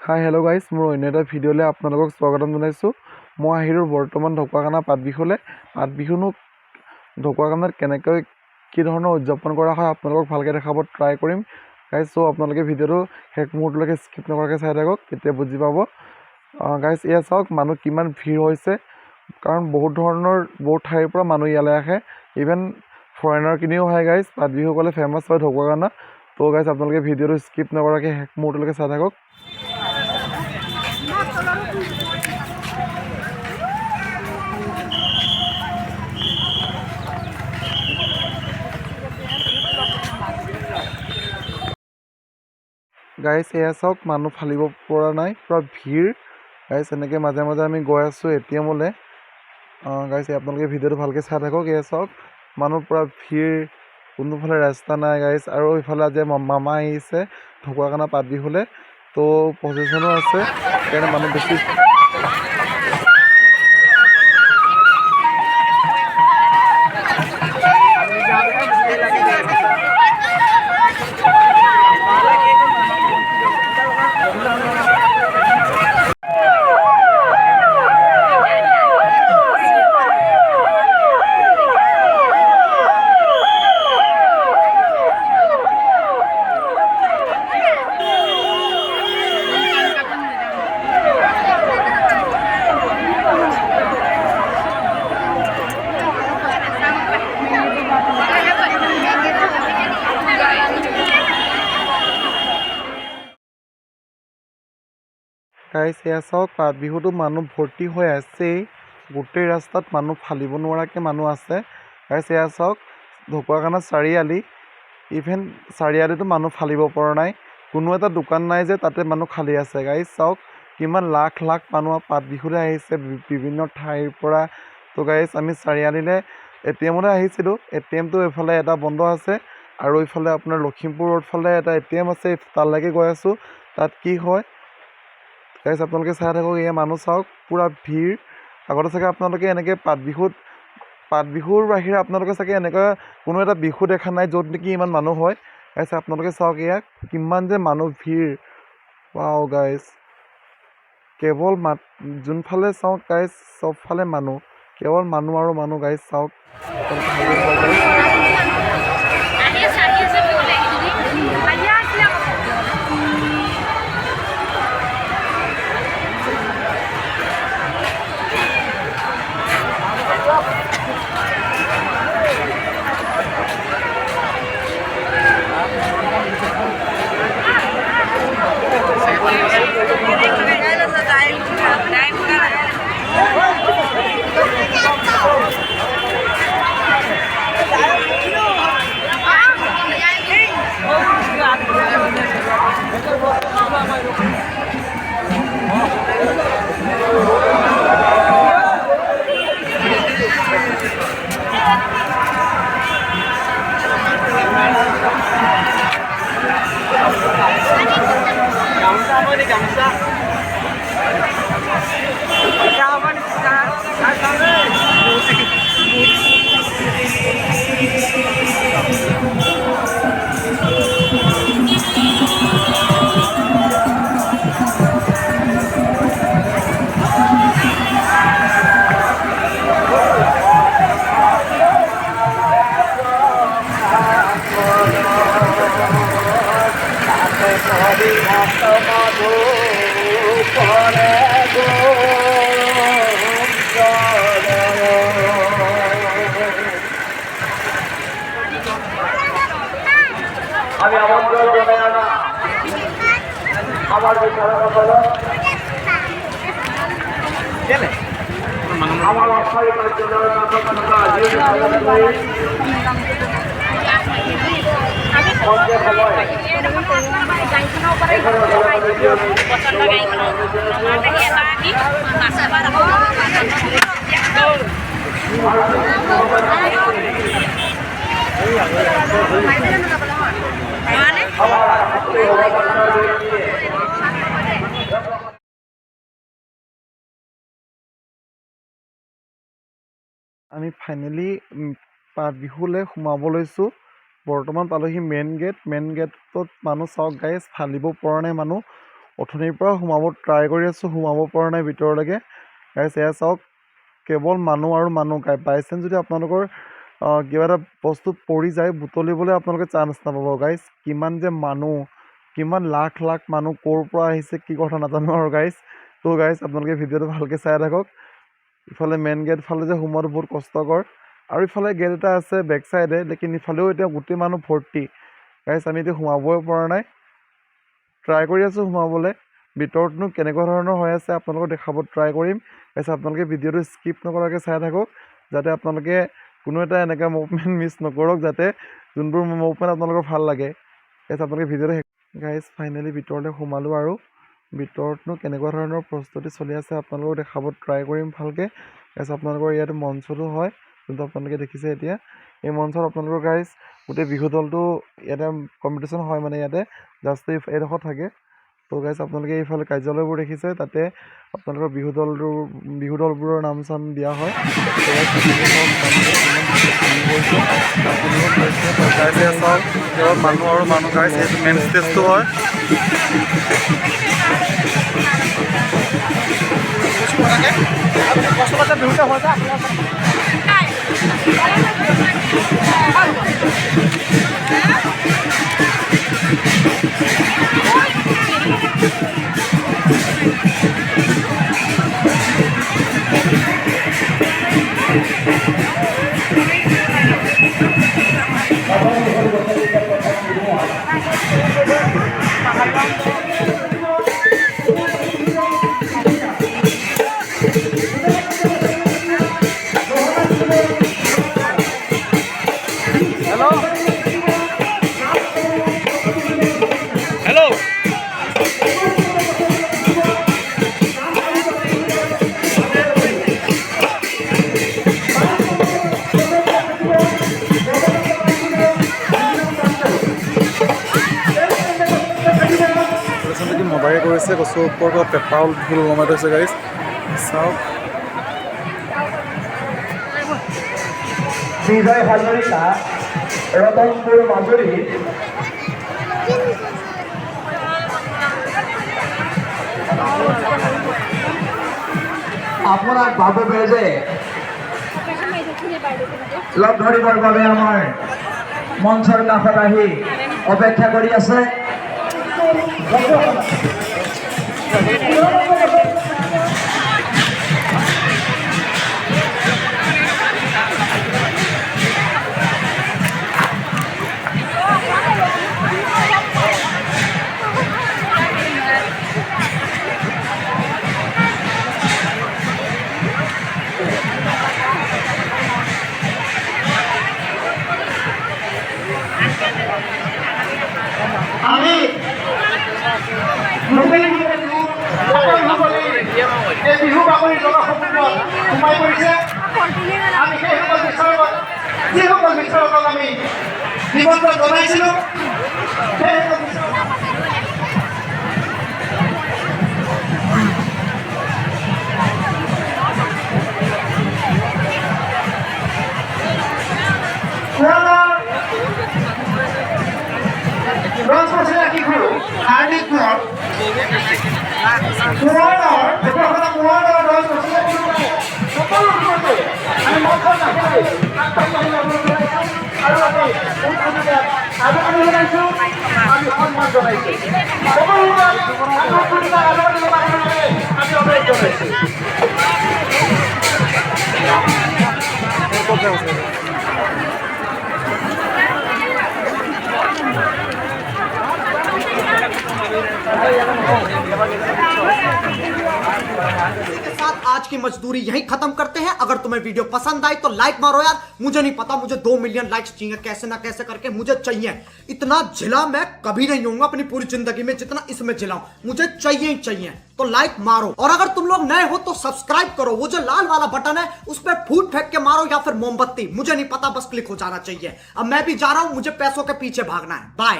Hi hello' guys, মোৰ অন্য এটা ভিডিঅ'লৈ আপোনালোকক স্বাগতম জনাইছোঁ। মই আহিলোঁ বৰ্তমান ঢকুৱাখানা পাত বিহুলৈ। পাত বিহুনো ঢকুৱাখানাত কেনেকৈ কি ধৰণৰ উদযাপন কৰা হয় আপোনালোকক ভালকৈ দেখাব ট্ৰাই কৰিম গাইজ। চ' আপোনালোকে ভিডিঅ'টো শেষ মুহূৰ্তলৈকে স্কিপ নকৰাকৈ চাই থাকক, তেতিয়া বুজি পাব। গাইজ এয়া চাওক মানুহ কিমান ভিৰ হৈছে, কাৰণ বহুত ঠাইৰ পৰা মানুহ ইয়ালৈ আহে। ইভেন ফৰেনাৰখিনিও আহে গাইজ। পাত বিহু ক'লে ফেমাছ হয় ঢকুৱাখানা। ত' গাইজ আপোনালোকে ভিডিঅ'টো স্কিপ নকৰাকৈ শেষ মুহূৰ্তলৈকে চাই থাকক। গাইজ এয়া চাওক মানুহ ফালিব পৰা নাই, পূৰা ভিৰ গাইজ। এনেকৈ মাজে মাজে আমি গৈ আছোঁ ATM-লৈ। গাইজ আপোনালোকে ভিডিঅ'টো ভালকৈ চাই থাকক। এয়া চাওক মানুহ পূৰা ভিৰ, কোনোফালে ৰাস্তা নাই গাইজ। আৰু ইফালে আজি মামা আহিছে ঢকুৱাখানা পাত বিহুলৈ, ত' প্ৰচেশ্যনো আছে, সেইকাৰণে মানুহ বেছি। গাইজ এয়া চাওক পাত বিহুটো মানুহ ভৰ্তি হৈ আছেই, গোটেই ৰাস্তাত মানুহ ফালিব নোৱাৰাকৈ মানুহ আছে গাইজ। এয়া চাওক ঢকুৱাখানা চাৰিআলি, ইভেন চাৰিআলিতো মানুহ ফালিব পৰা নাই, কোনো এটা দোকান নাই যে তাতে মানুহ খালী আছে গাইজ। চাওক কিমান লাখ লাখ মানুহ পাত বিহুলৈ আহিছে বিভিন্ন ঠাইৰ পৰা। ত' গাইজ আমি চাৰিআলিলৈ ATM-লৈ আহিছিলোঁ। ATM-টো এইফালে এটা বন্ধ আছে, আৰু এইফালে আপোনাৰ লখিমপুৰ ৰোড ফালে এটা ATM আছে, তালৈকে গৈ আছোঁ। তাত কি হয় গাইজ আপোনালোকে চাই থাকক। এয়া মানুহ চাওক পূৰা ভিৰ। আগতে চাগে আপোনালোকে এনেকৈ পাত বিহুৰ বাহিৰে আপোনালোকে চাগে এনেকুৱা কোনো এটা বিহু দেখা নাই য'ত নেকি ইমান মানুহ হয় গাইজ। আপোনালোকে চাওক এয়া কিমান যে মানুহ ভিৰ। ৱাও গাইজ, কেৱল যোনফালে চাওক গাইজ চবফালে মানুহ, কেৱল মানুহ আৰু মানুহ গাইজ। চাওক আমি আমন্ত্ৰণ জানাই আমাৰ বিচাৰকসকল, আমাৰ অস্থায়ী কাৰ্যালয়েৰ আমি ফাইনেলি পাত বিহুলৈ সোমাব লৈছোঁ। বৰ্তমান পালোহি মেইন গেট। মেইন গেটত মানুহ চাওক গাইজ, ফালিব পৰা নাই মানুহ, অথনিৰ পৰা সোমাব ট্ৰাই কৰি আছোঁ, সোমাব পৰা নাই ভিতৰলৈকে। গাইছ এয়া চাওক, কেৱল মানুহ আৰু মানুহ। বাই চান্স যদি আপোনালোকৰ কিবা এটা বস্তু পৰি যায়, বুটলিবলৈ আপোনালোকে চান্স নাপাব গাইছ। কিমান যে মানুহ, কিমান লাখ লাখ মানুহ ক'ৰ পৰা আহিছে কি কথা নাজানো আৰু গাইছ। তো গাইছ আপোনালোকে ভিডিঅ'টো ভালকৈ চাই থাকক। ইফালে মেইন গেট ফালে যে সোমোৱাটো বহুত কষ্টকৰ, আৰু ইফালে গেট এটা আছে বেক চাইডে, লেকিন ইফালেও এতিয়া গোটেই মানুহ ভৰ্তি। গাইছ আমি এতিয়া সোমাবই পৰা নাই, ট্ৰাই কৰি আছোঁ সোমাবলৈ। ভিতৰতনো কেনেকুৱা ধৰণৰ হৈ আছে আপোনালোকক দেখাব ট্ৰাই কৰিম। গাইছ আপোনালোকে ভিডিঅ'টো স্কিপ নকৰাকৈ চাই থাকক, যাতে আপোনালোকে কোনো এটা এনেকুৱা মুভমেণ্ট মিছ নকৰক, যাতে যোনবোৰ মুভমেণ্ট আপোনালোকৰ ভাল লাগে। গাইছ আপোনালোকে ভিডিঅ'টো গাইছ ফাইনেলি ভিতৰলৈ সোমালোঁ, আৰু ভিতৰতনো কেনেকুৱা ধৰণৰ প্ৰস্তুতি চলি আছে আপোনালোকক দেখাব ট্ৰাই কৰিম ভালকৈ। গাইছ আপোনালোকৰ ইয়াতে মঞ্চটো হয়, যোনটো আপোনালোকে দেখিছে এতিয়া। এই মঞ্চত আপোনালোকৰ গাইছ গোটেই বিহু দলটো ইয়াতে কম্পিটিশ্যন হয়, মানে ইয়াতে জাষ্ট এইডোখৰত থাকে। তো গাইছ আপোনালোকে এইফালে কাৰ্যালয়বোৰ দেখিছে, তাতে আপোনালোকৰ বিহু দলবোৰৰ নাম চাম দিয়া হয়। মানুহ আৰু মানুহ গাইছ, এইটো মেইন ষ্টেজটো হয়। মদাৰি কৰিছে, গছৰ ওপৰত পেপাৰ ফুল ওলমাই থৈছে গাইছ চাওক। বিজয় হাজৰিকা, ৰতনপুৰ মাজুলী। আপোনাক বাবু বেজে লগ ধৰিবৰ বাবে আমাৰ মঞ্চৰ কাষত আহি অপেক্ষা কৰি আছে। আমি বিহু বাকৰি জনসমুখত সোমাই পৰিছে। আমি সেইসকল বিচাৰকক, যিসকল বিচাৰকক আমি নিমন্ত্ৰণ জনাইছিলোঁ, সেইসকল হাৰ্দিক পুৰৰ আমি মঞ্চত আমি সন্মান জনাইছোঁ। के साथ आज की मजदूरी यहीं खत्म करते हैं। अगर तुम्हें वीडियो पसंद आई तो लाइक मारो यार। मुझे नहीं पता, मुझे 2 मिलियन लाइक्स चाहिए, कैसे ना कैसे करके मुझे चाहिए। इतना झिला मैं कभी नहीं होऊंगा अपनी पूरी जिंदगी में जितना इसमें झिलाऊं, मुझे चाहिए ही चाहिए। तो लाइक मारो, और अगर तुम लोग नए हो तो सब्सक्राइब करो। वो जो लाल वाला बटन है उस पर फूट फेंक के मारो या फिर मोमबत्ती, मुझे नहीं पता, बस क्लिक हो जाना चाहिए। अब मैं भी जा रहा हूं, मुझे पैसों के पीछे भागना है। बाय।